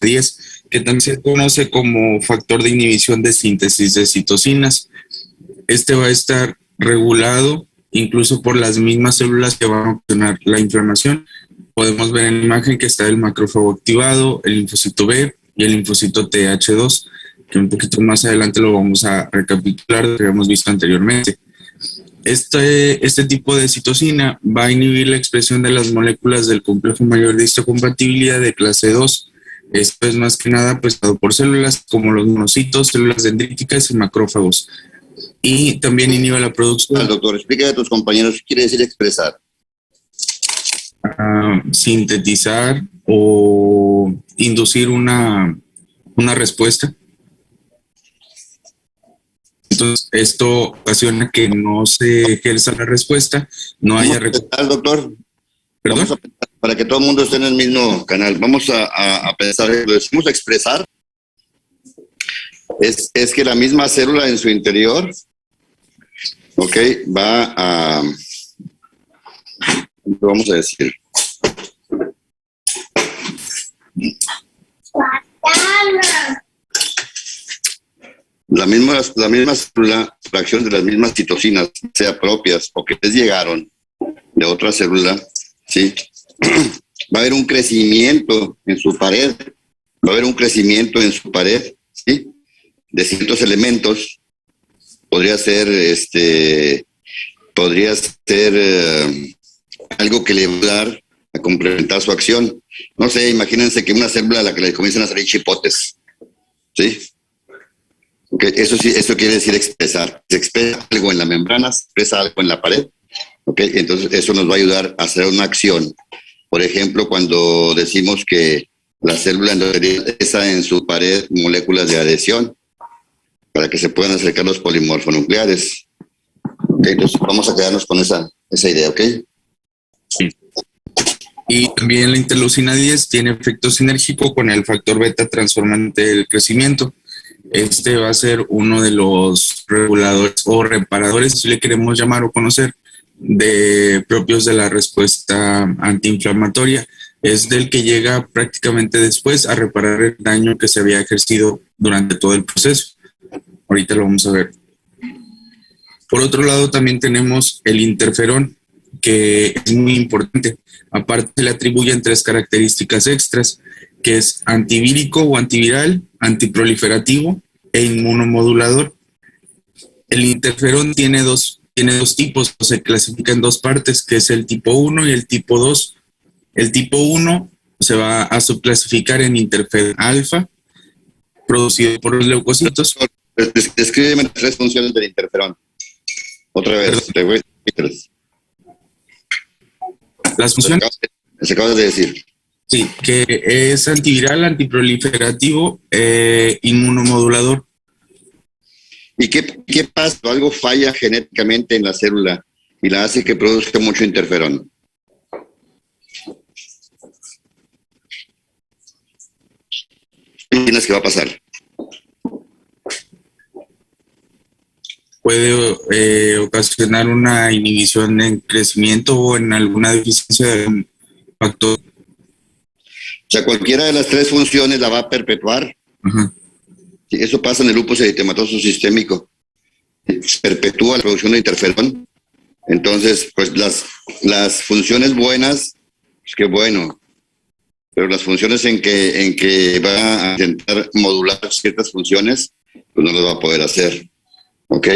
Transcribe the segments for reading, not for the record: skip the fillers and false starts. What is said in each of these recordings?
10, que también se conoce como factor de inhibición de síntesis de citocinas. Este va a estar regulado incluso por las mismas células que van a ocasionar la inflamación. Podemos ver en la imagen que está el macrófago activado, el linfocito B y el linfocito Th2, que un poquito más adelante lo vamos a recapitular de lo que habíamos visto anteriormente. Este tipo de citocina va a inhibir la expresión de las moléculas del complejo mayor de histocompatibilidad de clase 2. Esto es más que nada pues dado por células como los monocitos, células dendríticas y macrófagos. Y también inhibe la producción. Doctor, explica a tus compañeros qué quiere decir expresar. Sintetizar o inducir una respuesta. Entonces, esto ocasiona que no se ejerza la respuesta, no haya... Doctor, ¿Perdón? Para que todo el mundo esté en el mismo canal, vamos a pensar, lo decimos expresar, es que la misma célula en su interior, ok, va a... ¿Qué vamos a decir? La misma célula, fracción de las mismas citocinas, sea propias o que les llegaron de otra célula, ¿sí? Va a haber un crecimiento en su pared, ¿sí? De ciertos elementos. Podría ser algo que le va a dar a complementar su acción. No sé, imagínense que una célula a la que le comienzan a salir chipotes, ¿sí? Okay, eso quiere decir expresar. Se expresa algo en la membrana, se expresa algo en la pared. Okay, entonces eso nos va a ayudar a hacer una acción. Por ejemplo, cuando decimos que la célula expresa en su pared moléculas de adhesión para que se puedan acercar los polimorfonucleares. Okay, entonces vamos a quedarnos con esa idea, ¿ok? Sí. Y también la interleucina 10 tiene efecto sinérgico con el factor beta transformante del crecimiento. Este va a ser uno de los reguladores o reparadores, si le queremos llamar o conocer, propios de la respuesta antiinflamatoria. Es del que llega prácticamente después a reparar el daño que se había ejercido durante todo el proceso. Ahorita lo vamos a ver. Por otro lado, también tenemos el interferón, que es muy importante. Aparte, le atribuyen 3 características extras, que es antivírico o antiviral, antiproliferativo e inmunomodulador. El interferón tiene dos tipos, se clasifica en 2 partes, que es el tipo 1 y el tipo 2. El tipo 1 se va a subclasificar en interferón alfa, producido por los leucocitos. Descríbeme las 3 funciones del interferón. Otra vez, te voy a decir. Las funciones... Se acaba de decir. Sí, que es antiviral, antiproliferativo, inmunomodulador. ¿Y qué pasa? Algo falla genéticamente en la célula y la hace que produzca mucho interferón. ¿Qué opinas que va a pasar? Puede ocasionar una inhibición en crecimiento o en alguna deficiencia de un factor. O sea, cualquiera de las 3 funciones la va a perpetuar. Ajá. Sí, eso pasa en el lupus eritematoso sistémico. Se perpetúa la producción de interferón. Entonces, pues las funciones buenas, pues qué bueno. Pero las funciones en que va a intentar modular ciertas funciones, pues no lo va a poder hacer. ¿Ok?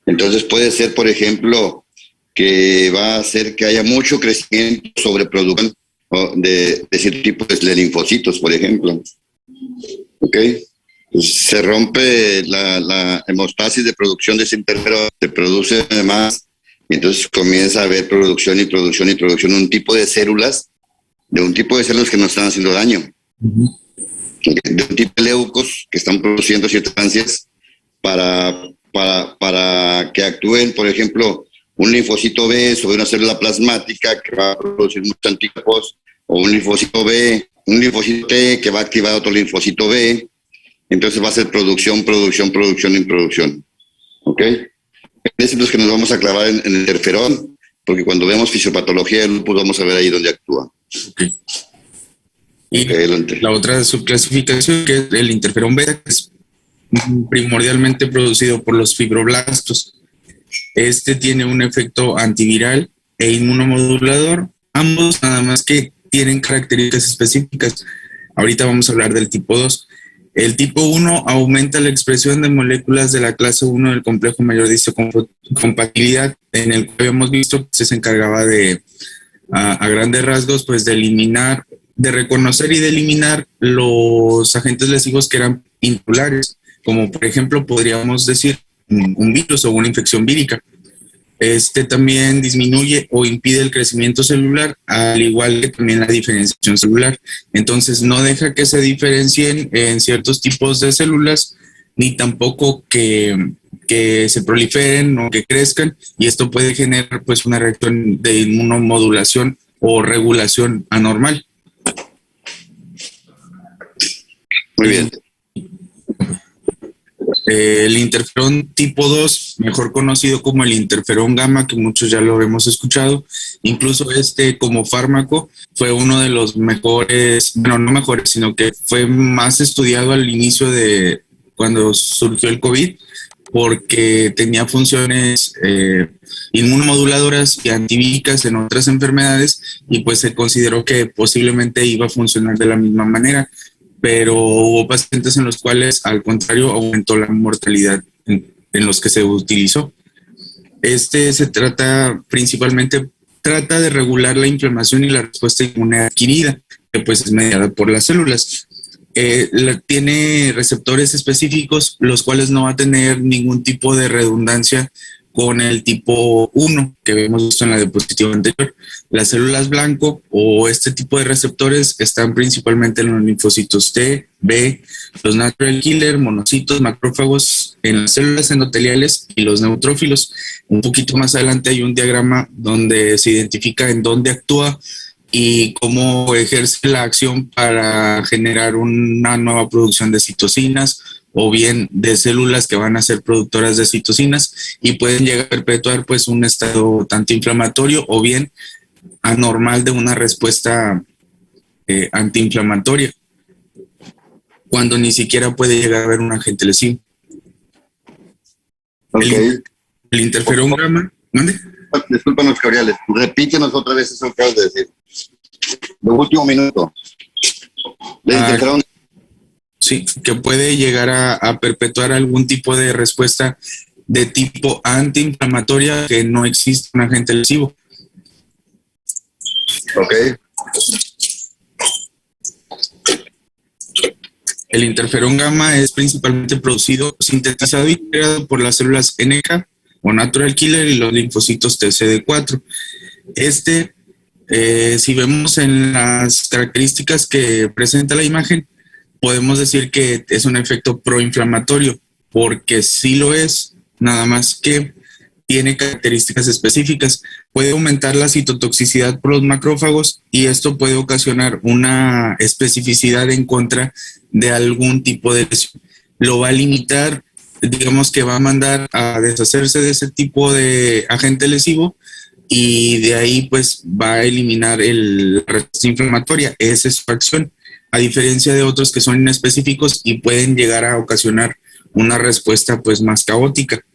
Entonces puede ser, por ejemplo, que va a hacer que haya mucho crecimiento sobre producción de cierto tipo de linfocitos, por ejemplo. ¿Ok? Pues se rompe la hemostasis de producción de ese interferón, se produce además, y entonces comienza a haber producción y producción y producción de un tipo de células que nos están haciendo daño. Uh-huh. De un tipo de leucos que están produciendo ciertas sustancias para que actúen, por ejemplo, un linfocito B sobre una célula plasmática que va a producir muchos anticuerpos, o un linfocito B, un linfocito T que va a activar otro linfocito B. Entonces va a ser producción y producción. ¿Ok? Es los que nos vamos a clavar en el interferón, porque cuando veamos fisiopatología del lupus vamos a ver ahí dónde actúa. Okay. Y la otra subclasificación, que es el interferón beta, que es primordialmente producido por los fibroblastos. Este tiene un efecto antiviral e inmunomodulador, ambos nada más que tienen características específicas. Ahorita vamos a hablar del tipo 2. El tipo 1 aumenta la expresión de moléculas de la clase 1 del complejo mayor de histocompatibilidad, en el que habíamos visto que se encargaba de, a grandes rasgos, pues de eliminar, de reconocer y de eliminar los agentes lesivos que eran insulares, como por ejemplo podríamos decir un virus o una infección vírica. Este también disminuye o impide el crecimiento celular, al igual que también la diferenciación celular. Entonces no deja que se diferencien en ciertos tipos de células, ni tampoco que se proliferen o que crezcan, y esto puede generar pues una reacción de inmunomodulación o regulación anormal. Muy bien. El interferón tipo 2, mejor conocido como el interferón gamma, que muchos ya lo hemos escuchado, incluso como fármaco fue uno de los mejores, bueno, no mejores, sino que fue más estudiado al inicio de cuando surgió el COVID, porque tenía funciones inmunomoduladoras y antivíricas en otras enfermedades, y pues se consideró que posiblemente iba a funcionar de la misma manera, pero hubo pacientes en los cuales, al contrario, aumentó la mortalidad en los que se utilizó. Se trata principalmente, trata de regular la inflamación y la respuesta inmune adquirida, que pues es mediada por las células. Tiene receptores específicos, los cuales no va a tener ningún tipo de redundancia con el tipo 1 que hemos visto en la diapositiva anterior. Las células blanco o este tipo de receptores están principalmente en los linfocitos T, B, los natural killer, monocitos, macrófagos, en las células endoteliales y los neutrófilos. Un poquito más adelante hay un diagrama donde se identifica en dónde actúa y cómo ejerce la acción para generar una nueva producción de citocinas, o bien de células que van a ser productoras de citocinas y pueden llegar a perpetuar pues un estado tanto inflamatorio o bien anormal de una respuesta antiinflamatoria, cuando ni siquiera puede llegar a haber un agente lesivo. Okay. El interferón gamma, ¿dónde? Discúlpanos, Gabriel, repítenos otra vez eso que acabas de decir. Lo último minuto. El interferón. Sí, que puede llegar a perpetuar algún tipo de respuesta de tipo antiinflamatoria, que no existe un agente lesivo. Ok. El interferón gamma es principalmente producido, sintetizado y creado por las células NK o natural killer y los linfocitos TCD4. Si vemos en las características que presenta la imagen, podemos decir que es un efecto proinflamatorio, porque sí lo es, nada más que tiene características específicas. Puede aumentar la citotoxicidad por los macrófagos y esto puede ocasionar una especificidad en contra de algún tipo de lesión. Lo va a limitar, digamos que va a mandar a deshacerse de ese tipo de agente lesivo, y de ahí pues va a eliminar la respuesta inflamatoria. Esa es su acción, a diferencia de otros que son inespecíficos y pueden llegar a ocasionar una respuesta pues más caótica.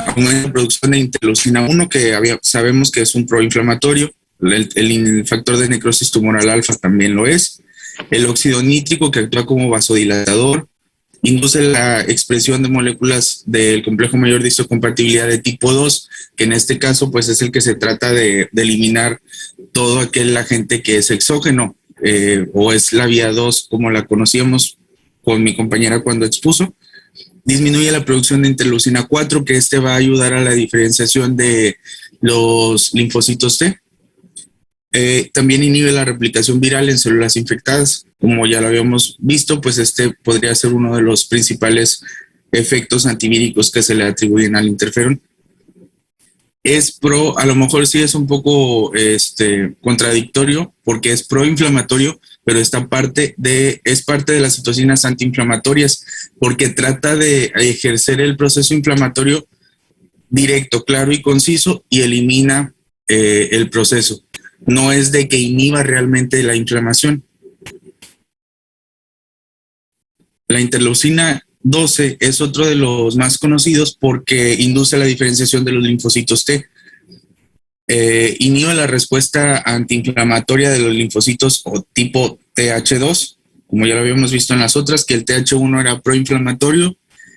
Aumenta la producción de interleucina 1, que sabemos que es un proinflamatorio. El factor de necrosis tumoral alfa también lo es. El óxido nítrico, que actúa como vasodilatador, induce la expresión de moléculas del complejo mayor de histocompatibilidad de tipo 2, que en este caso pues es el que se trata de eliminar todo aquel agente que es exógeno, o es la vía 2 como la conocíamos con mi compañera cuando expuso. Disminuye la producción de interleucina 4, que va a ayudar a la diferenciación de los linfocitos T. También inhibe la replicación viral en células infectadas. Como ya lo habíamos visto, pues podría ser uno de los principales efectos antivíricos que se le atribuyen al interferón. A lo mejor sí es un poco contradictorio, porque es proinflamatorio, pero es parte de las citocinas antiinflamatorias, porque trata de ejercer el proceso inflamatorio directo, claro y conciso, y elimina el proceso. No es de que inhiba realmente la inflamación, La interleucina 12 es otro de los más conocidos porque induce la diferenciación de los linfocitos T. Inhibe la respuesta antiinflamatoria de los linfocitos o tipo TH2, como ya lo habíamos visto en las otras, que el TH1 era proinflamatorio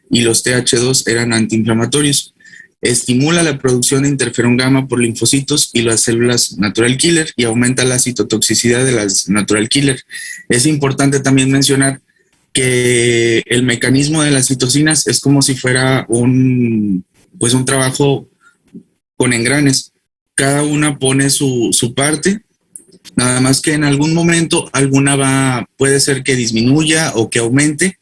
y los TH2 eran antiinflamatorios. Estimula la producción de interferón gamma por linfocitos y las células natural killer y aumenta la citotoxicidad de las natural killer. Es importante también mencionar que el mecanismo de las citocinas es como si fuera un trabajo con engranes. Cada una pone su parte, nada más que en algún momento alguna puede ser que disminuya o que aumente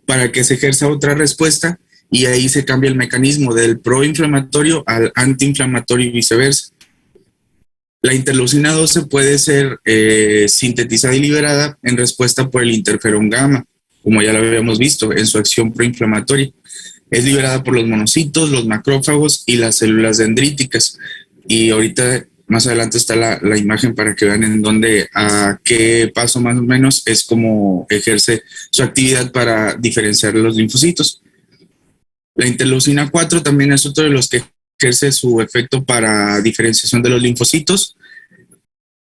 para que se ejerza otra respuesta y ahí se cambia el mecanismo del proinflamatorio al antiinflamatorio y viceversa. La interleucina 12 puede ser sintetizada y liberada en respuesta por el interferón gamma, como ya lo habíamos visto en su acción proinflamatoria. Es liberada por los monocitos, los macrófagos y las células dendríticas. Y ahorita más adelante está la imagen para que vean en dónde, a qué paso más o menos es como ejerce su actividad para diferenciar los linfocitos. La interleucina 4 también es otro de los que ejerce su efecto para diferenciación de los linfocitos,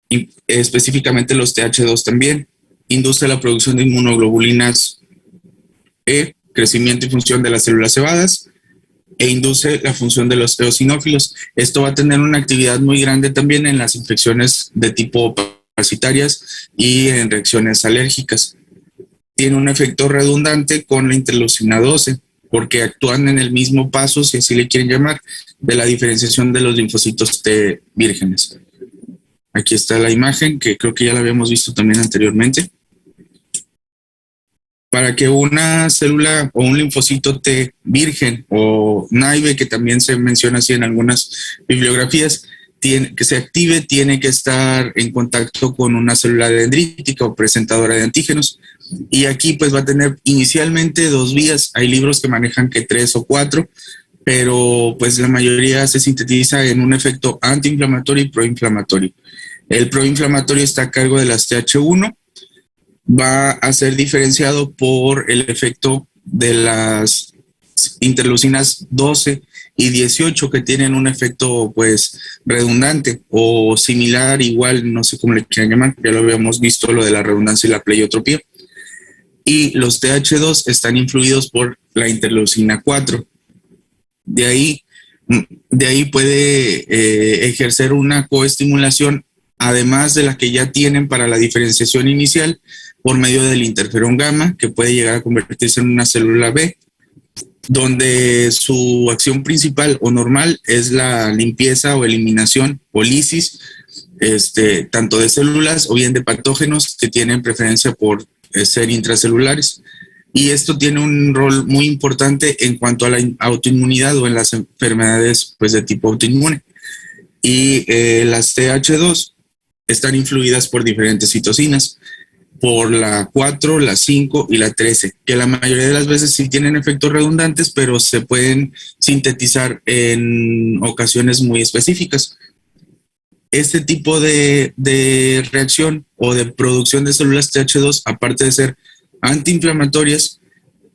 y específicamente los TH2 también. Induce la producción de inmunoglobulinas E, crecimiento y función de las células cebadas, e induce la función de los eosinófilos. Esto va a tener una actividad muy grande también en las infecciones de tipo parasitarias y en reacciones alérgicas. Tiene un efecto redundante con la interleucina 12, porque actúan en el mismo paso, si así le quieren llamar, de la diferenciación de los linfocitos T vírgenes. Aquí está la imagen, que creo que ya la habíamos visto también anteriormente. Para que una célula o un linfocito T virgen o naive, que también se menciona así en algunas bibliografías, que se active, tiene que estar en contacto con una célula dendrítica o presentadora de antígenos. Y aquí pues va a tener inicialmente 2 vías. Hay libros que manejan que 3 o 4, pero pues la mayoría se sintetiza en un efecto antiinflamatorio y proinflamatorio. El proinflamatorio está a cargo de las TH1, va a ser diferenciado por el efecto de las interleucinas 12 y 18, que tienen un efecto pues redundante o similar, igual, no sé cómo le quieran llamar, ya lo habíamos visto, lo de la redundancia y la pleiotropía. Y los TH2 están influidos por la interleucina 4. De ahí puede ejercer una coestimulación, además de la que ya tienen para la diferenciación inicial, por medio del interferón gamma, que puede llegar a convertirse en una célula B, donde su acción principal o normal es la limpieza o eliminación o lisis, tanto de células o bien de patógenos que tienen preferencia por ser intracelulares. Y esto tiene un rol muy importante en cuanto a la autoinmunidad o en las enfermedades pues, de tipo autoinmune. Y las TH2 están influidas por diferentes citocinas, por la 4, la 5 y la 13, que la mayoría de las veces sí tienen efectos redundantes, pero se pueden sintetizar en ocasiones muy específicas. Este tipo de reacción o de producción de células TH2, aparte de ser antiinflamatorias,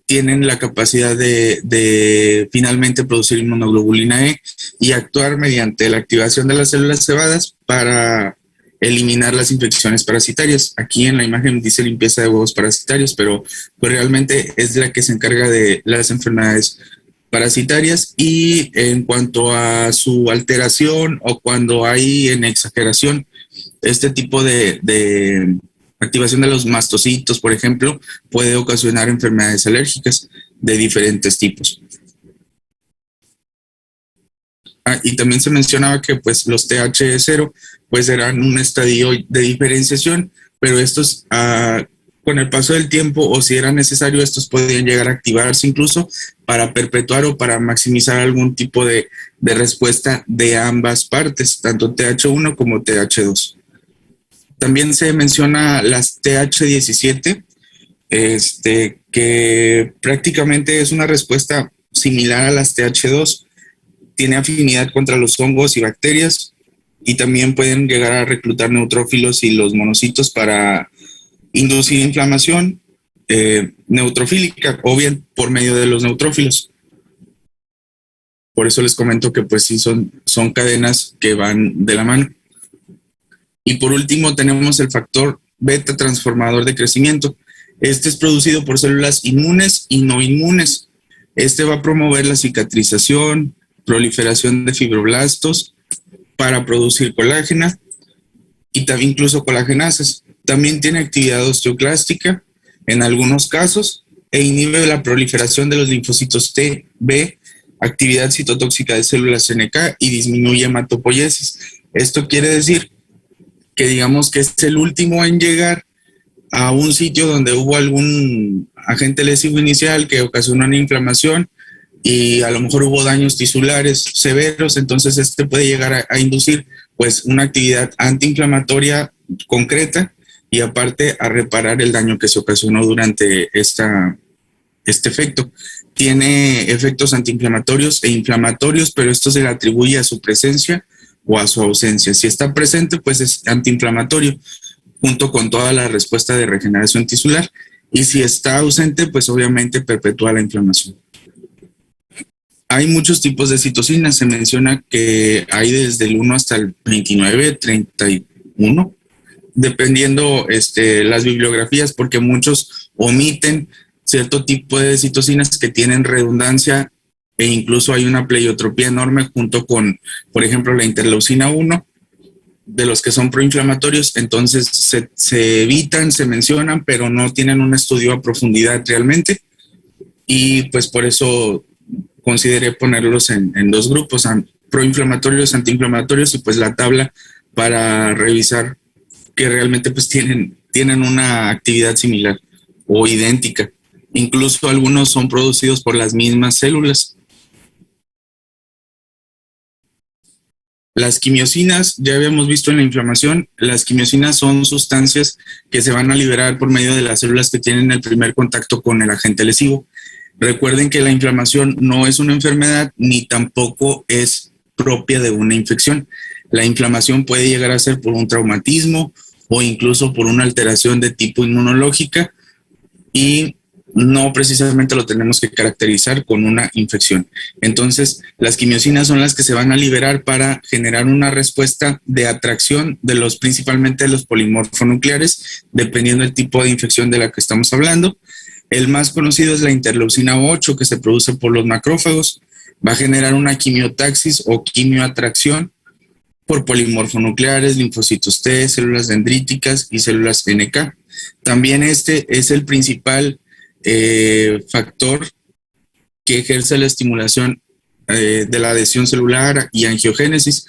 tienen la capacidad de finalmente producir inmunoglobulina E y actuar mediante la activación de las células cebadas para eliminar las infecciones parasitarias. Aquí en la imagen dice limpieza de huevos parasitarios, pero pues realmente es la que se encarga de las enfermedades parasitarias. Y en cuanto a su alteración o cuando hay en exageración este tipo de activación de los mastocitos, por ejemplo, puede ocasionar enfermedades alérgicas de diferentes tipos. Y también se mencionaba que pues los TH0 pues eran un estadio de diferenciación, pero estos con el paso del tiempo, o si era necesario, estos podían llegar a activarse incluso para perpetuar o para maximizar algún tipo de respuesta de ambas partes, tanto TH1 como TH2. También se menciona las TH17, que prácticamente es una respuesta similar a las TH2, tiene afinidad contra los hongos y bacterias, y también pueden llegar a reclutar neutrófilos y los monocitos para inducir inflamación neutrofílica o bien por medio de los neutrófilos. Por eso les comento que pues sí son cadenas que van de la mano. Y por último tenemos el factor beta transformador de crecimiento. Este es producido por células inmunes y no inmunes. Este va a promover la cicatrización, proliferación de fibroblastos para producir colágena y también incluso colagenasas. También tiene actividad osteoclástica en algunos casos e inhibe la proliferación de los linfocitos T, B, actividad citotóxica de células NK y disminuye hematopoiesis. Esto quiere decir que digamos que es el último en llegar a un sitio donde hubo algún agente lesivo inicial que ocasionó una inflamación y a lo mejor hubo daños tisulares severos, entonces este puede llegar a inducir pues una actividad antiinflamatoria concreta y aparte a reparar el daño que se ocasionó durante este efecto. Tiene efectos antiinflamatorios e inflamatorios, pero esto se le atribuye a su presencia o a su ausencia. Si está presente, pues es antiinflamatorio, junto con toda la respuesta de regeneración tisular. Y si está ausente, pues obviamente perpetúa la inflamación. Hay muchos tipos de citocinas. Se menciona que hay desde el 1 hasta el 29, 31, dependiendo las bibliografías, porque muchos omiten cierto tipo de citocinas que tienen redundancia e incluso hay una pleiotropía enorme junto con, por ejemplo, la interleucina 1, de los que son proinflamatorios, entonces se evitan, se mencionan, pero no tienen un estudio a profundidad realmente y pues por eso consideré ponerlos en dos grupos, proinflamatorios, antiinflamatorios y pues la tabla para revisar que realmente pues tienen una actividad similar o idéntica. Incluso algunos son producidos por las mismas células. Las quimiosinas, ya habíamos visto en la inflamación, las quimiosinas son sustancias que se van a liberar por medio de las células que tienen el primer contacto con el agente lesivo. Recuerden que la inflamación no es una enfermedad ni tampoco es propia de una infección. La inflamación puede llegar a ser por un traumatismo o incluso por una alteración de tipo inmunológica y no precisamente lo tenemos que caracterizar con una infección. Entonces, las quimiosinas son las que se van a liberar para generar una respuesta de atracción principalmente de los polimorfonucleares, dependiendo del tipo de infección de la que estamos hablando. El más conocido es la interleucina 8, que se produce por los macrófagos. Va a generar una quimiotaxis o quimioatracción por polimorfonucleares, linfocitos T, células dendríticas y células NK. También este es el principal factor que ejerce la estimulación de la adhesión celular y angiogénesis,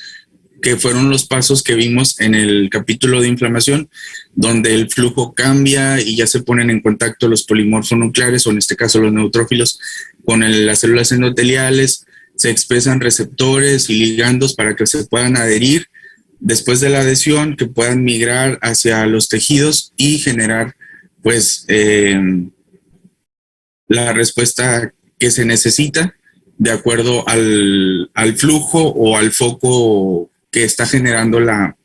que fueron los pasos que vimos en el capítulo de inflamación, donde el flujo cambia y ya se ponen en contacto los polimorfonucleares, o en este caso los neutrófilos, con las células endoteliales, se expresan receptores y ligandos para que se puedan adherir después de la adhesión, que puedan migrar hacia los tejidos y generar pues la respuesta que se necesita de acuerdo al flujo o al foco que está generando la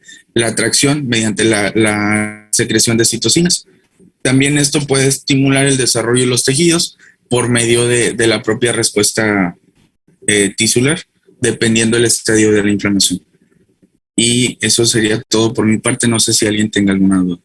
atracción mediante la secreción de citocinas. También esto puede estimular el desarrollo de los tejidos por medio de la propia respuesta tisular, dependiendo del estadio de la inflamación. Y eso sería todo por mi parte. No sé si alguien tenga alguna duda.